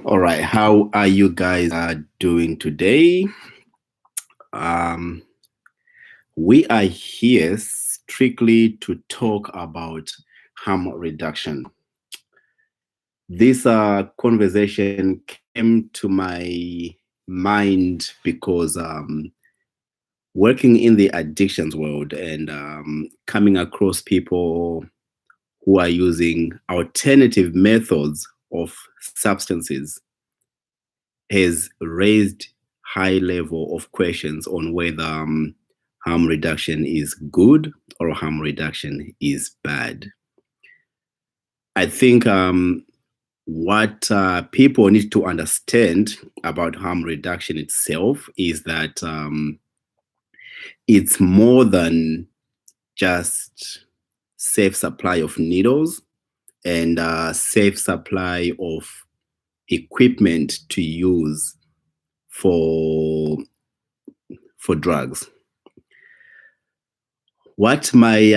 All right, how are you guys doing today? Um, we are here strictly to talk about harm reduction. This conversation came to my mind because working in the addictions world and coming across people who are using alternative methods of substances has raised high level of questions on whether harm reduction is good or harm reduction is bad. I think what people need to understand about harm reduction itself is that it's more than just safe supply of needles and safe supply of equipment to use for drugs. What my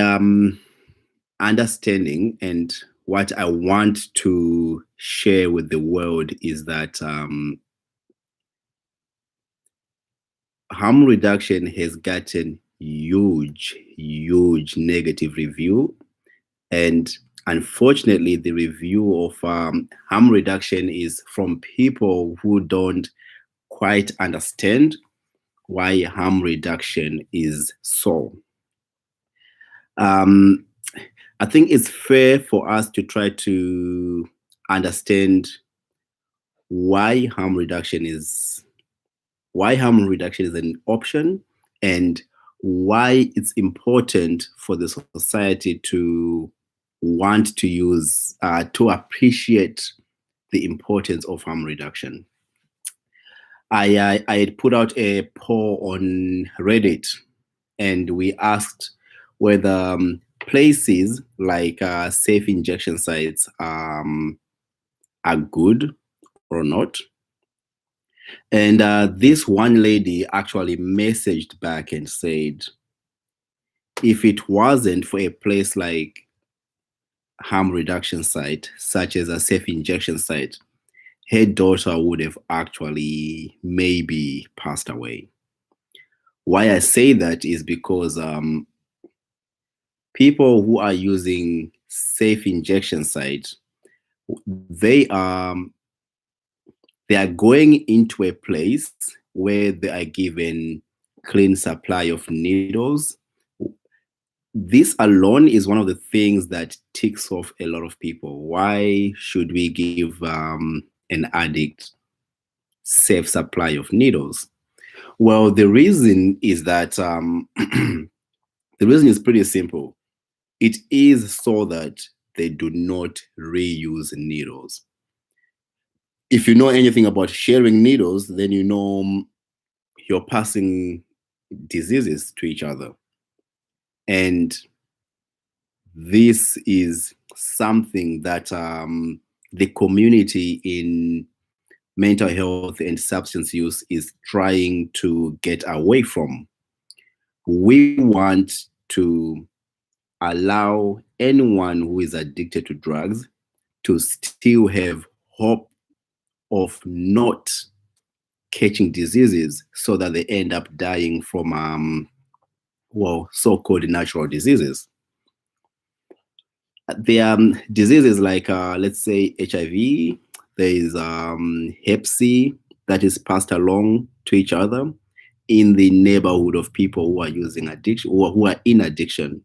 understanding and what I want to share with the world is that harm reduction has gotten huge negative review, and unfortunately, the review of harm reduction is from people who don't quite understand why harm reduction is so. Um, I think it's fair for us to try to understand why harm reduction is an option, and why it's important for the society to want to use to appreciate the importance of harm reduction. I had put out a poll on Reddit, and we asked whether places like safe injection sites are good or not. And this one lady actually messaged back and said, if it wasn't for a place like harm reduction site, such as a safe injection site, her daughter would have actually maybe passed away. Why I say that is because people who are using safe injection sites, they are they are going into a place where they are given clean supply of needles. This alone is one of the things that ticks off a lot of people. Why should we give an addict safe supply of needles? Well, the reason is that the reason is pretty simple. It is so that they do not reuse needles. If you know anything about sharing needles, then you know you're passing diseases to each other. And this is something that the community in mental health and substance use is trying to get away from. We want to allow anyone who is addicted to drugs to still have hope of not catching diseases so that they end up dying from so-called natural diseases. There are diseases like, let's say, HIV. There is Hep C that is passed along to each other in the neighborhood of people who are using addiction, or who are in addiction.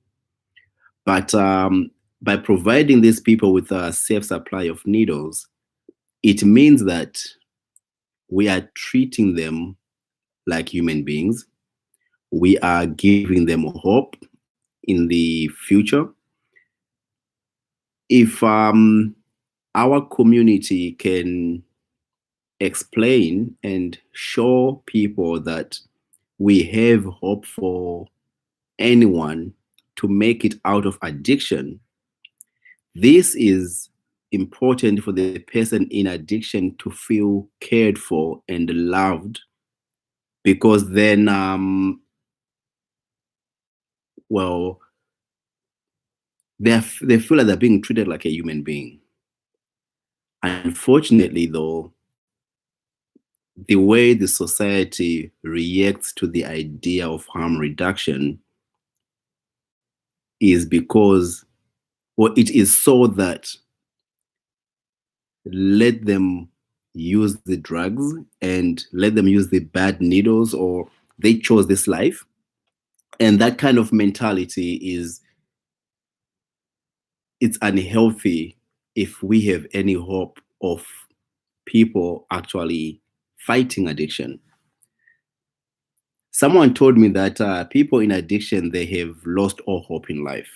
But by providing these people with a safe supply of needles, it means that we are treating them like human beings. We are giving them hope in the future. If our community can explain and show people that we have hope for anyone to make it out of addiction, this is important for the person in addiction to feel cared for and loved, because then, well, they feel like they're being treated like a human being. Unfortunately, though, the way the society reacts to the idea of harm reduction is because, or it is so that let them use the drugs and let them use the bad needles, or they chose this life. And that kind of mentality is, it's unhealthy if we have any hope of people actually fighting addiction. Someone told me that people in addiction, they have lost all hope in life.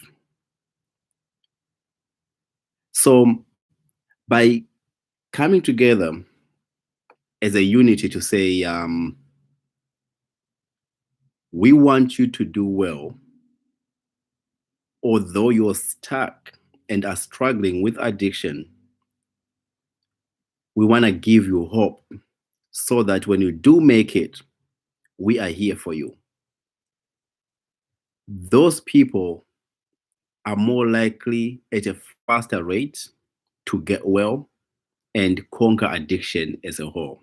So by coming together as a unity to say, we want you to do well, although you're stuck and are struggling with addiction, we want to give you hope so that when you do make it, we are here for you. Those people are more likely at a faster rate to get well and conquer addiction as a whole.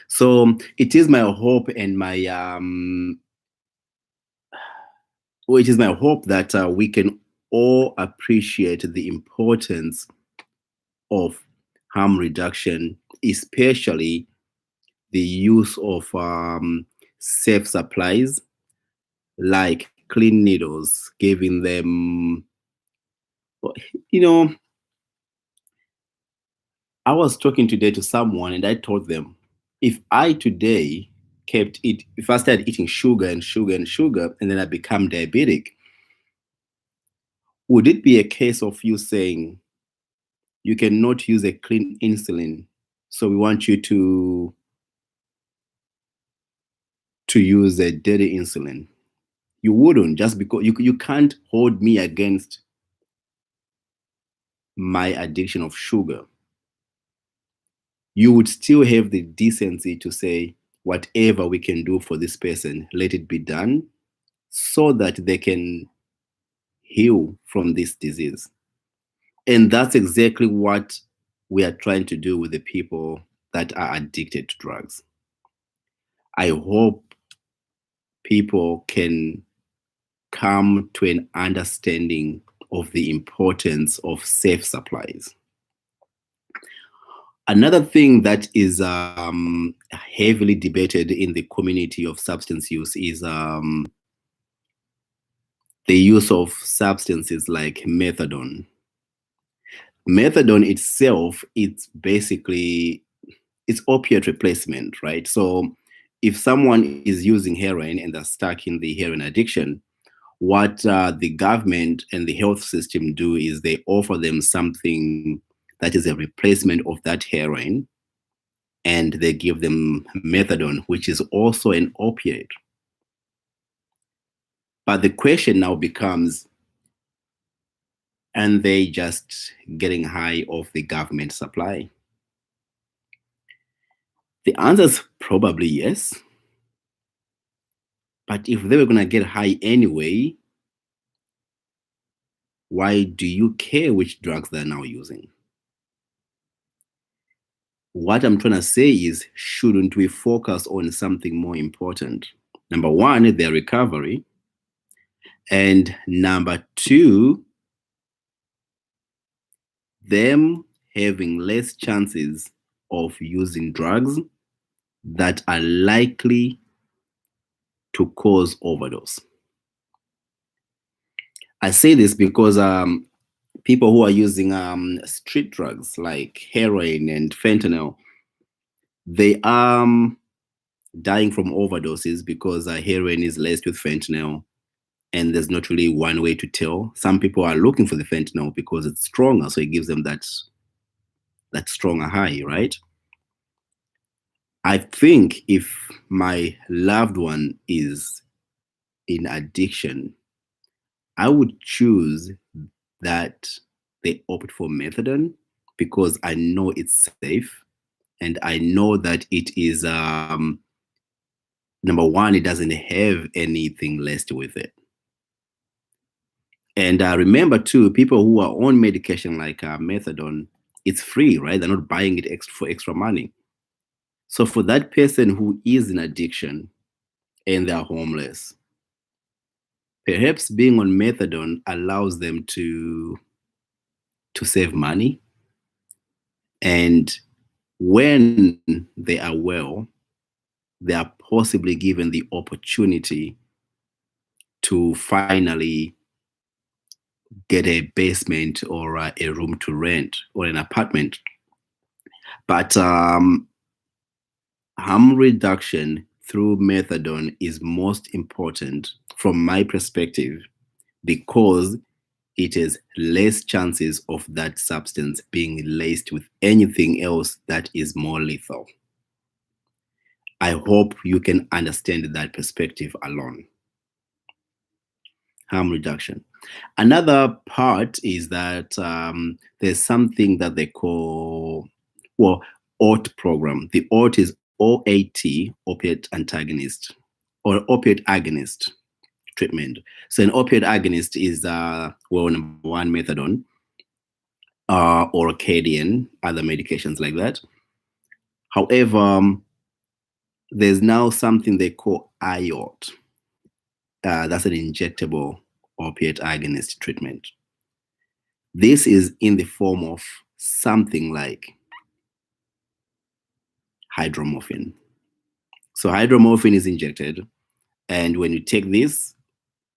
So it is my hope and it is my hope that we can all appreciate the importance of harm reduction, especially the use of safe supplies like clean needles, giving them, you know, I was talking today to someone and I told them, if I today if I started eating sugar and sugar and sugar, and then I become diabetic, would it be a case of you saying you cannot use a clean insulin, so we want you to use a dirty insulin? You wouldn't, just because you can't hold me against my addiction of sugar. You would still have the decency to say, whatever we can do for this person, let it be done so that they can heal from this disease. And that's exactly what we are trying to do with the people that are addicted to drugs. I hope people can come to an understanding of the importance of safe supplies. Another thing that is heavily debated in the community of substance use is the use of substances like methadone. Methadone itself, it's opiate replacement, right? So if someone is using heroin and they're stuck in the heroin addiction, what the government and the health system do is they offer them something that is a replacement of that heroin, and they give them methadone, which is also an opiate. But the question now becomes, and they just getting high off the government supply? The answer is probably yes. But if they were going to get high anyway, why do you care which drugs they're now using? What I'm trying to say is, shouldn't we focus on something more important? Number one, their recovery. And number two, them having less chances of using drugs that are likely to cause overdose. I say this because people who are using street drugs like heroin and fentanyl, they are dying from overdoses because heroin is laced with fentanyl, and there's not really one way to tell. Some people are looking for the fentanyl because it's stronger, so it gives them that stronger high, right? I think if my loved one is in addiction, I would choose that they opt for methadone because I know it's safe, and I know that it is number one, it doesn't have anything laced with it. And remember too, people who are on medication like methadone, It's free, right? They're not buying it for extra money. So for that person who is in addiction and they're homeless, perhaps being on methadone allows them to save money. And when they are well, they are possibly given the opportunity to finally get a basement or a room to rent or an apartment. But harm reduction through methadone is most important from my perspective because it has less chances of that substance being laced with anything else that is more lethal. I hope you can understand that perspective alone. Harm reduction. Another part is that there's something that they call, well, OAT program. The OAT is OAT, opiate antagonist, or opiate agonist treatment. So an opiate agonist is, well, number one, methadone, or Oracadian, other medications like that. However, there's now something they call IOT. That's an injectable opiate agonist treatment. This is in the form of something like hydromorphine. So hydromorphine is injected, and when you take this,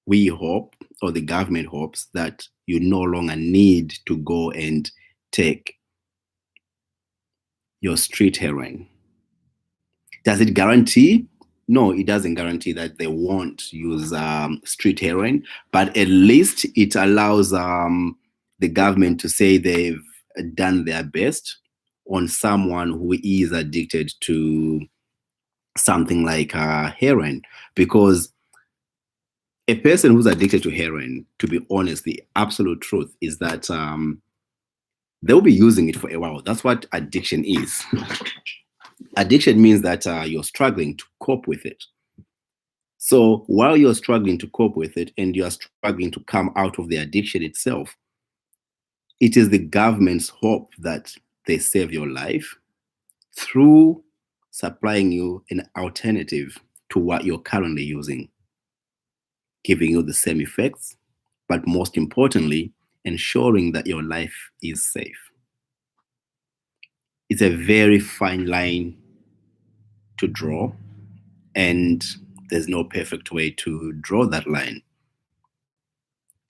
we hope, or the government hopes, that you no longer need to go and take your street heroin. Does it guarantee? No, it doesn't guarantee that they won't use street heroin, but at least it allows the government to say they've done their best on someone who is addicted to something like heroin. Because a person who's addicted to heroin, to be honest, the absolute truth is that they'll be using it for a while. That's what addiction is. Addiction means that you're struggling to cope with it. So while you're struggling to cope with it and you're struggling to come out of the addiction itself, it is the government's hope that they save your life through supplying you an alternative to what you're currently using, giving you the same effects, but most importantly, ensuring that your life is safe. It's a very fine line to draw, and there's no perfect way to draw that line.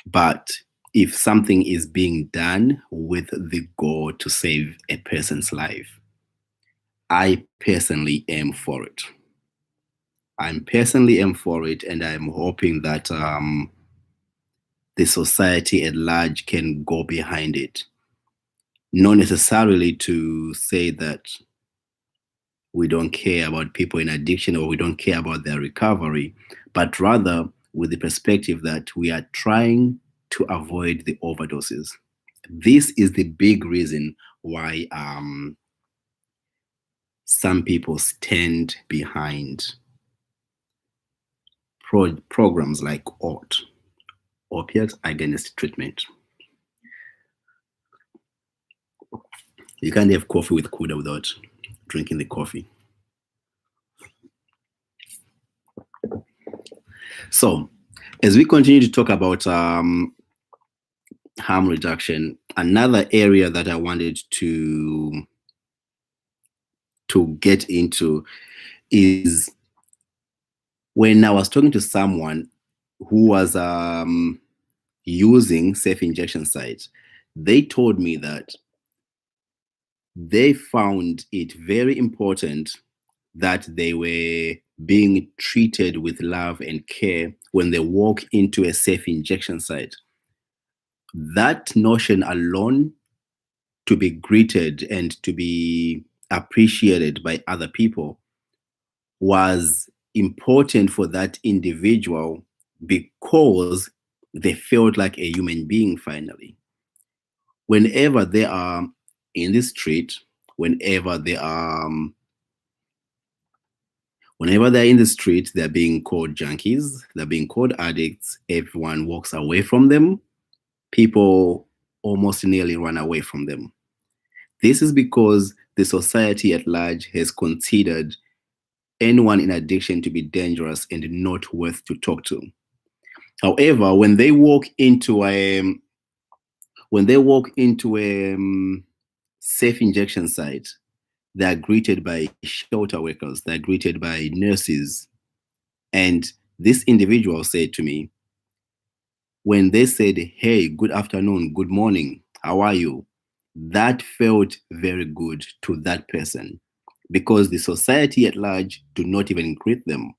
But if something is being done with the goal to save a person's life, I personally am for it. I'm personally am for it, and I'm hoping that the society at large can go behind it. Not necessarily to say that we don't care about people in addiction or we don't care about their recovery, but rather with the perspective that we are trying to avoid the overdoses. This is the big reason why some people stand behind programs like OAT, opiate agonist treatment. You can't have coffee with Kuda without drinking the coffee. So, as we continue to talk about harm reduction, another area that I wanted to get into is when I was talking to someone who was using self-injection sites, they told me that they found it very important that they were being treated with love and care when they walk into a safe injection site. That notion alone, to be greeted and to be appreciated by other people, was important for that individual because they felt like a human being finally. Whenever they are in the street, whenever they are Whenever they're in the street, they're being called junkies, they're being called addicts, everyone walks away from them. People almost nearly run away from them. This is because the society at large has considered anyone in addiction to be dangerous and not worth to talk to. However, when they walk into a safe injection site, they are greeted by shelter workers, they're greeted by nurses. And this individual said to me, when they said, "Hey, good afternoon, good morning, how are you?" that felt very good to that person because the society at large do not even greet them.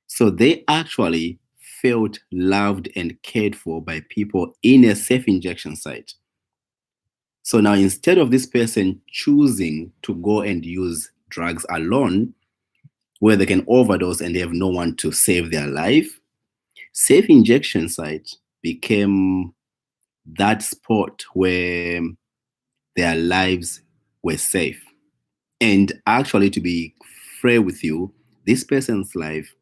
So they actually felt loved and cared for by people in a safe injection site. So now, instead of this person choosing to go and use drugs alone, where they can overdose and they have no one to save their life, safe injection site became that spot where their lives were safe. And actually, to be fair with you, this person's life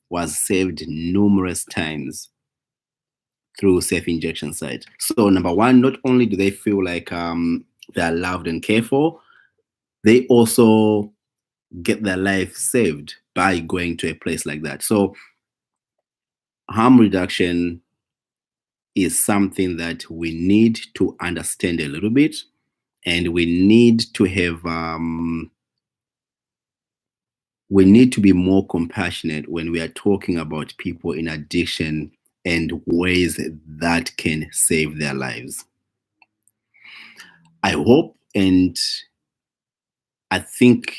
was saved numerous times through safe injection site. So number one, not only do they feel like they are loved and cared for, they also get their life saved by going to a place like that. So harm reduction is something that we need to understand a little bit, and we need to be more compassionate when we are talking about people in addiction and ways that can save their lives. I hope and I think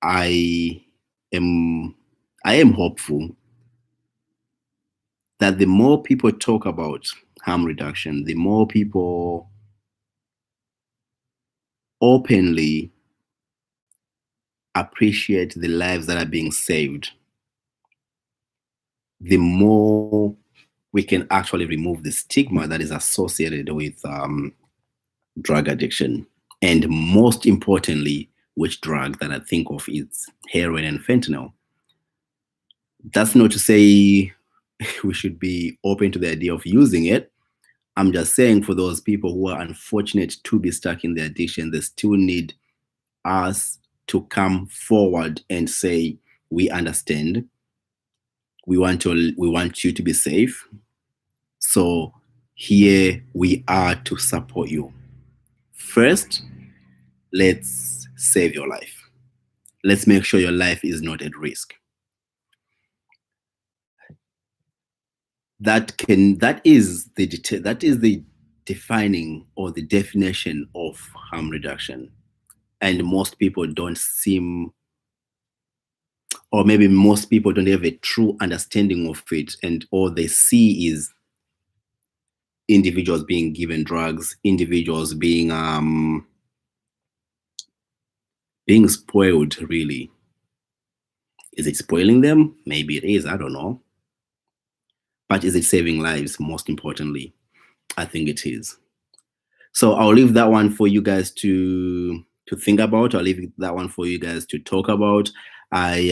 I am I am hopeful that the more people talk about harm reduction, the more people openly appreciate the lives that are being saved, the more we can actually remove the stigma that is associated with drug addiction. And most importantly, which drug that I think of is heroin and fentanyl. That's not to say we should be open to the idea of using it. I'm just saying for those people who are unfortunate to be stuck in the addiction, they still need us to come forward and say, we understand. We want you to be safe. So here we are to support you. First, let's save your life. Let's make sure your life is not at risk. That is the defining or the definition of harm reduction. And most people don't seem, or maybe most people don't have a true understanding of it, and all they see is individuals being given drugs, individuals being spoiled, really. Is it spoiling them? Maybe it is, I don't know. But is it saving lives? Most importantly, I think it is. So I'll leave that one for you guys to think about. I'll leave that one for you guys to talk about. I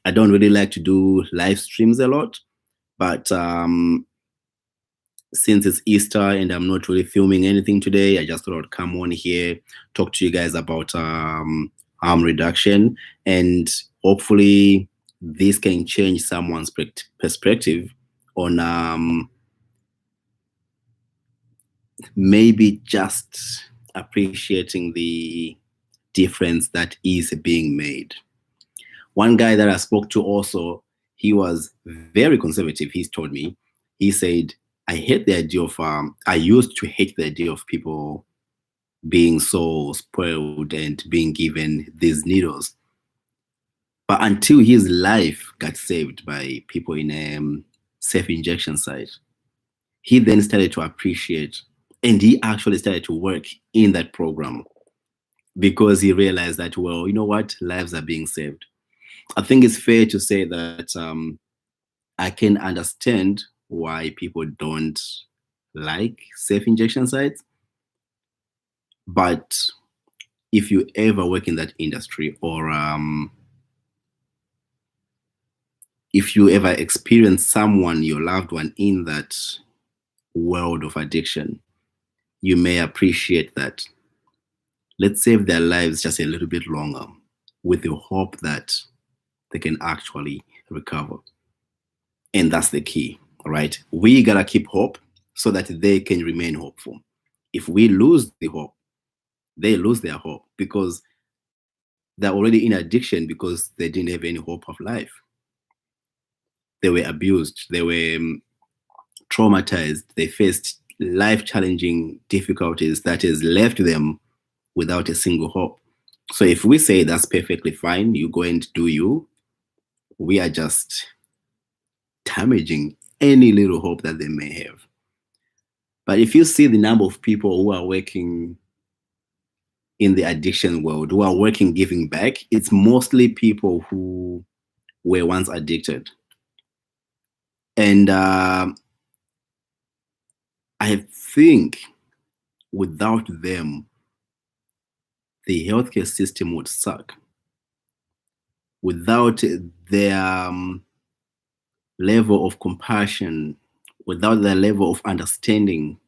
don't really like to do live streams a lot, but since it's Easter and I'm not really filming anything today, I just thought I'd come on here, talk to you guys about harm reduction, and hopefully this can change someone's perspective on maybe just appreciating the difference that is being made. One guy that I spoke to also, he was very conservative. He's told me, he said, I used to hate the idea of people being so spoiled and being given these needles. But until his life got saved by people in a safe injection site, he then started to appreciate, and he actually started to work in that program because he realized that, well, you know what, lives are being saved. I think it's fair to say that I can understand why people don't like safe injection sites, but if you ever work in that industry, or if you ever experience someone, your loved one, in that world of addiction, you may appreciate that. Let's save their lives just a little bit longer with the hope that they can actually recover. And that's the key, right? We gotta keep hope so that they can remain hopeful. If we lose the hope, they lose their hope because they're already in addiction because they didn't have any hope of life. They were abused, they were traumatized, they faced life challenging difficulties that has left them without a single hope. So if we say that's perfectly fine, you go and do you, we are just damaging any little hope that they may have. But if you see the number of people who are working in the addiction world, who are working giving back, it's mostly people who were once addicted. And I think without them, the healthcare system would suck. Without their level of compassion, without their level of understanding,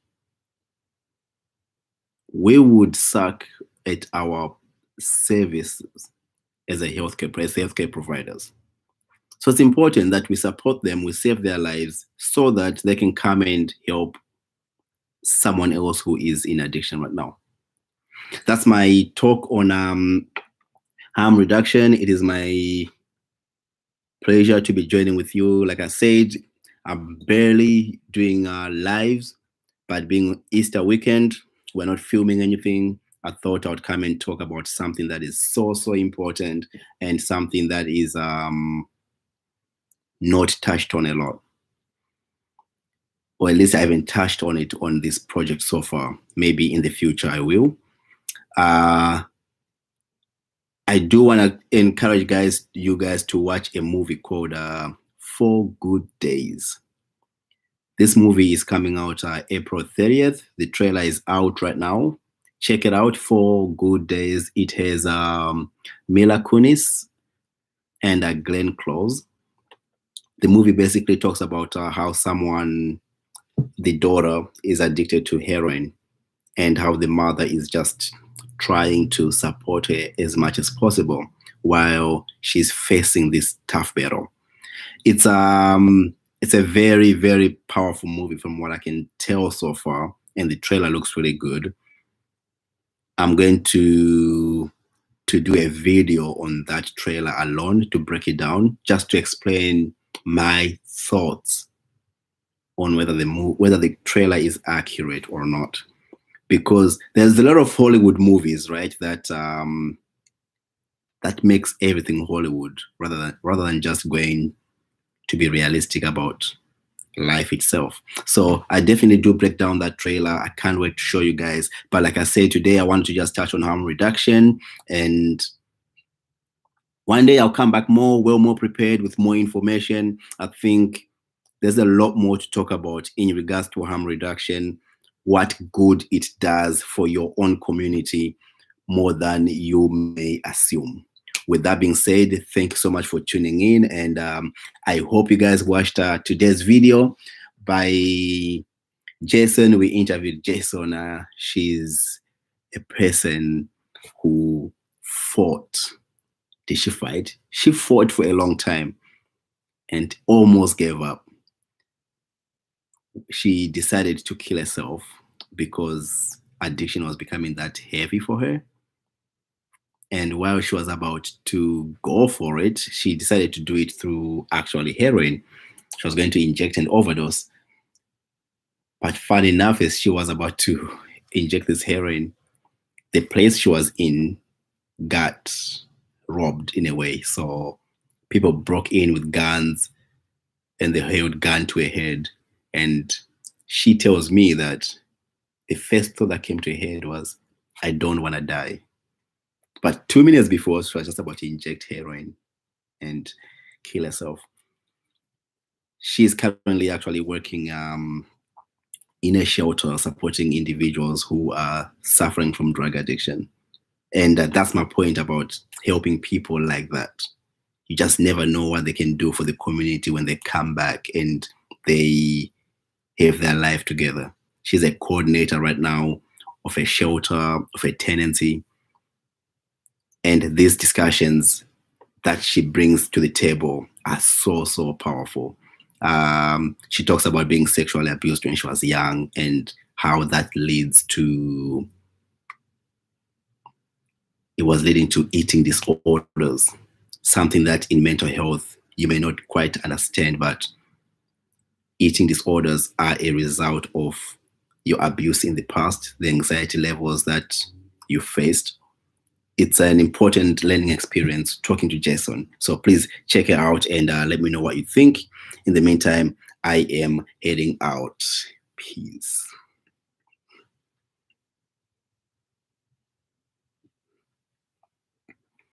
we would suck at our services as healthcare providers. So it's important that we support them, we save their lives so that they can come and help someone else who is in addiction right now. That's my talk on harm reduction. It is my pleasure to be joining with you. Like I said, I'm barely doing lives, but being Easter weekend, we're not filming anything. I thought I would come and talk about something that is so important and something that is not touched on a lot. Or at least I haven't touched on it on this project so far. Maybe in the future I will. I do want to encourage you guys to watch a movie called 4 Good Days. This movie is coming out April 30th. The trailer is out right now. Check it out, 4 Good Days. It has Mila Kunis and Glenn Close. The movie basically talks about how the daughter is addicted to heroin and how the mother is just trying to support her as much as possible while she's facing this tough battle. It's a very, very powerful movie from what I can tell so far, and the trailer looks really good. I'm going to do a video on that trailer alone to break it down, just to explain my thoughts on whether the trailer is accurate or not. Because there's a lot of Hollywood movies, right, that makes everything Hollywood rather than just going to be realistic about life itself. So I definitely do break down that trailer. I can't wait to show you guys. But like I said, today I wanted to just touch on harm reduction, and one day I'll come back more prepared with more information. I think there's a lot more to talk about in regards to harm reduction, what good it does for your own community more than you may assume. With that being said, thank you so much for tuning in, and I hope you guys watched today's video by Jason. We interviewed Jason. She's a person who fought. Did she fight? She fought for a long time and almost gave up. She decided to kill herself because addiction was becoming that heavy for her. And while she was about to go for it, she decided to do it through actually heroin. She was going to inject an overdose. But funny enough, as she was about to inject this heroin, the place she was in got robbed in a way. So people broke in with guns and they held gun to her head. And she tells me that the first thought that came to her head was, I don't want to die. But 2 minutes before, she was just about to inject heroin and kill herself. She's currently actually working in a shelter supporting individuals who are suffering from drug addiction. And that's my point about helping people like that. You just never know what they can do for the community when they come back and they have their life together. She's a coordinator right now of a shelter, of a tenancy. And these discussions that she brings to the table are so powerful. She talks about being sexually abused when she was young and how that leads to it was leading to eating disorders, something that in mental health you may not quite understand, but eating disorders are a result of your abuse in the past, the anxiety levels that you faced. It's an important learning experience talking to Jason. So please check it out and let me know what you think. In the meantime, I am heading out. Peace.